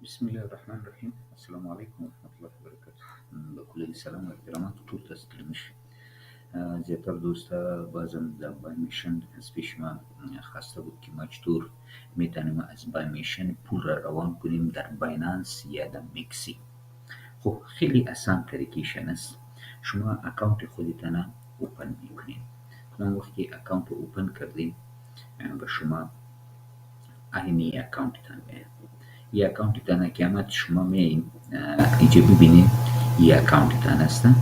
بسم الله الرحمن الرحیم. السلام علیکم ورحمة الله وبرکاته. با کلی سلام و احترامات ټول تاسو ته میشه. زیاتر دوستا بازم در بایمیشن از پیش ما خواسته بود که ما چطور میتونیم از بایمیشن پول را روان کنیم در بایننس یا در میکسی. خب خیلی آسان طریقیشن است. شما اکانت خودتان اوپن میکنین. اون وقتی اکانت اوپن کردین به شما اینی اکانتتان میاد. یه اکانتتان که آمد شما میایین اینجا ببینین یه اکانتتان هستن.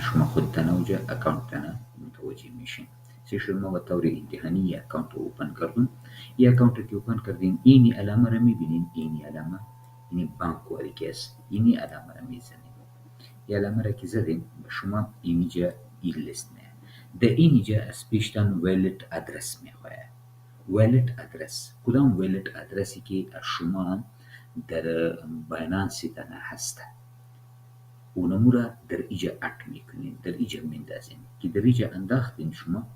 شما خودتان اوجا اکانتتان متوجه میشین. شما به طور امتحانی یه اکانت اوپن کردون. یه اکانت که اوپن کردین اینی علامه را میبینین. اینی علامه اینی بانک والی که است. اینی علامه را میزنین. یه علامه را که زدین به شما اینجا این لیست میاد. در اینجا از پیشتان ویلت ادرس میخواه. ویلت ادرس کدام ویلت ادرسی که شما در بایننس تان هست اونمو را در اینجا اد میکنین. در اینجا میندازین که در اینجا انداختین شما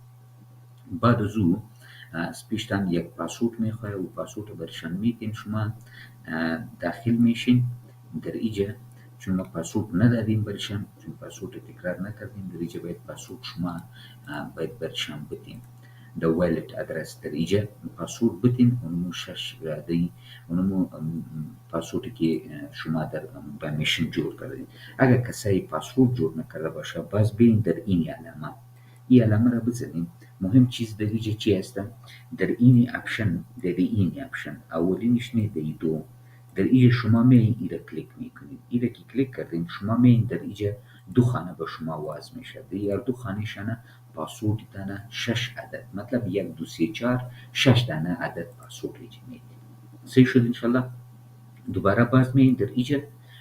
بعد از او از پیشتان یک پاسورد میخواه و پاسورد برشان میدین. شما داخل میشین در اینجا. چون ما پاسورد ندادیم برشان، چون پاسورد تکرار نکردیم، در اینجا باید پاسورد شما باید برشان بدین. د ویلت ادرس در اینجا پاسورد بدین. اونمو شش دی اونمو پاسوردی که شما در بایمیشن جور کردین. اگر کسی پاسورد جور نکرده باشه باز برین در این علامه. این علامه را بزنین. مهم چیز در اینجا چی هست؟ در این اپشن اولینش نه، در دو در اینجا شما میایین ایره کلیک میکنید. ایره که کلیک کردین شما میایین در اینجا دو خانه به شما واز میشه. در دو خانه شانه پاسورد تانه 6 عدد، مطلب 1 2 3 4 6 دانه عدد پاسورد اینجا میدید. صحیح شد انشالله. دوباره باز میایین در اینجا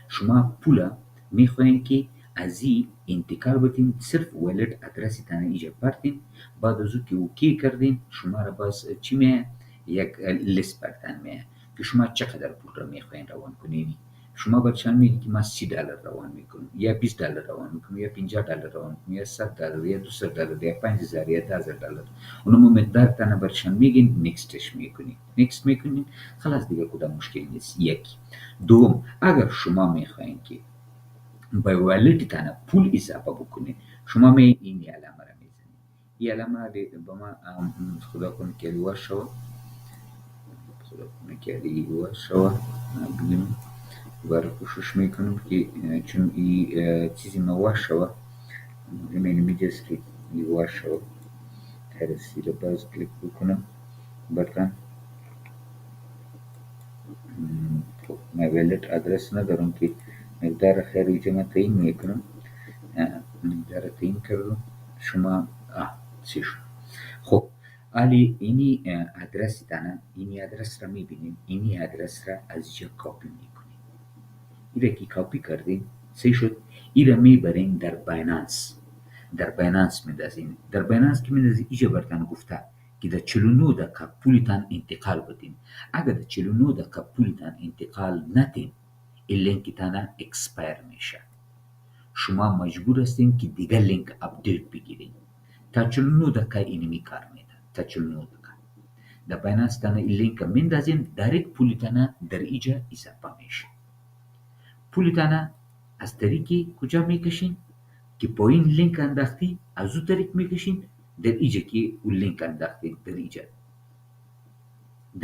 شما پولا میخواین که از این انتقال بدین. صرف ویلت ادرسی تانه اینجا پرتین. بعد از او که اوکی کردین شما را باز چی میاد؟ یک لیست برتن میاد که شما چقدر پول را میخواین روان کنین. شما برشان میگی که من $30 روان میکنم، یا $20 روان میکنم، یا $50 روان میکنم، یا $100 یا $200 یا 5000 یا $10000. اونمو مقدار تانه برشان میگین. نکستش میکنین. نکست میکنین خلاص دیگه کدام مشکل نیست. یک دوم اگر شما میخواین که به والت تانه پول اضافه بکنین شما می این علامه را میزنین. این علامه با ما خدا کنه که لیوار شو. خدا کنه که لیوار شو. بگیم دوباره کوشش میکنم که چون این چیزی مواش شوه مهمه نمیجاست که لیوار شوه. ترسی را باز کلیک بکنم برتن. خب من ویلت ادرس ندارم که مقدار خیلی من تعیین میکنم. مقدار تعیین کردم. شما چی شد؟ خب حالی اینی ادرس تانه اینی ادرس را میبینیم. اینی ادرس را از جا کاپی میکنیم. ایره که کاپی کردین صحیح شد. ایره میبرین در بایننس. در بایننس میندازین. در بایننس که میندازین اینجا برتن گفته که در 49 دقیقه پولتان انتقال بدین. اگر در 49 دقیقه پولتان انتقال ندین این لینک تانه اکسپایر میشه. شما مجبور هستین که دیگه لینک اپدیت بگیرین. تا 49 دقیقه اینمی کار میده. تا 49 دقیقه در بایننس تانه این لینک میندازین. دایرکت پولتانه در اینجا اضافه میشه. پولتانه از طریقی کجا میکشین که پایین لینک انداختی از او طریق میکشین در اینجا که اون لینک انداختی در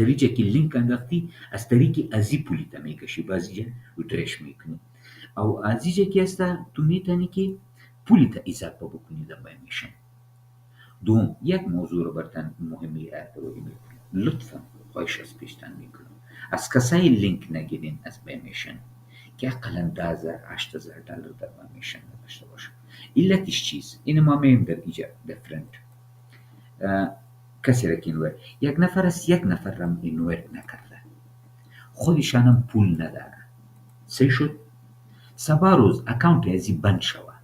اینجا که لینک انداختی از طریق از این پولیتا میکشی. باز اینجا ریترش میکنی او از اینجا که هسته تو میتونی که پولیتا اضافه بکنی در بایمیشن. دوم یک موضوع رو برتن مهمی توجه میکنم. لطفا خواهش از پیشتن میکنم از کسای لینک نگیرین از بایمیشن که اقلا $10,000 $8,000 در بایمیشن نداشته باشه. علتش چیست؟ این ما میم در اینجا دیفرنت کسی را که اینویت یک نفر است یک نفر را اینویت نکرده خودشان هم پول نداره. صحیح شد. سبا روز اکاونت ازی بند شوه.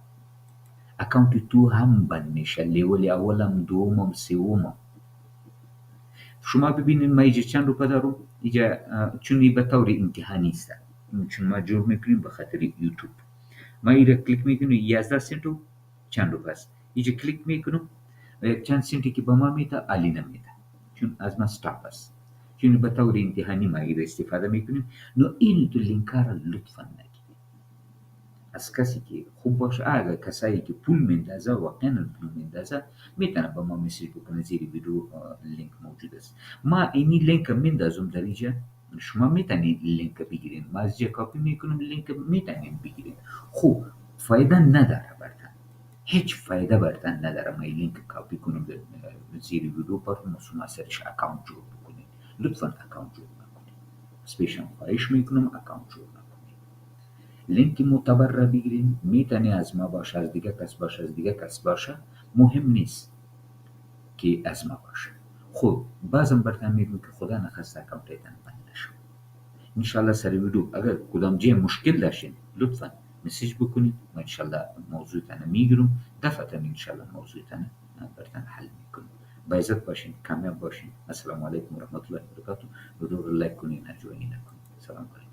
اکاونت تو هم بند میشه. لیول اولم دومم سومم. شما ببینید ما اینجا چند روپه دارم اینجا چون این به طور امتحانی است. چون ما جور میکنیم به خاطر یوتیوب. ما ایره کلیک میکنم 11 سنت و چند روپه است. اینجا کلیک میکنم و یک چند سنتی که به ما میده علی نمیده چون از من استاپ است. که به طور امتحانی ما را استفاده میکنیم. نو این تو لینک ها را لطفا نگیرید از کسی که خوب باشه. اگر کسایی که پول میندازه واقعا پول میندازه میتونه به ما مسیج بکنه، زیر ویدیو لینک موجود است. ما اینی لینک میندازم در اینجا، شما میتونید لینک بگیرین، ما از جا کاپی میکنیم لینک میتونید بگیرین. خوب فایده نداره برتن، هیچ فایده برتن نداره ما این لینک کاپی کنیم زیر ویدیو براتون شما سرش اکاونت جور بکنید. لطفا اکاونت جور نکنید، سپیشن خواهش میکنم اکاونت جور نکنید. لینک معتبر را بگیرین، میتونه از ما باشه، از دیگه کس باشه، از دیگه کس باشه، مهم نیست که از ما باشه. خب بازم برتن میگم که خدا نخسته اکاونتتان بند نشه. انشالله سر ویدیو اگر کدام جای مشکل داشتین لطفا مسیج بکنید و انشالله موضوعتان میگیرم، دفعتا انشالله موضوعتان برتن حل میکنم. با عزت باشین، کامیاب باشین. السلام علیکم و رحمت الله و برکاته. ویدیو رو لایک کنین، اجوانی نکنین. سلام علیکم.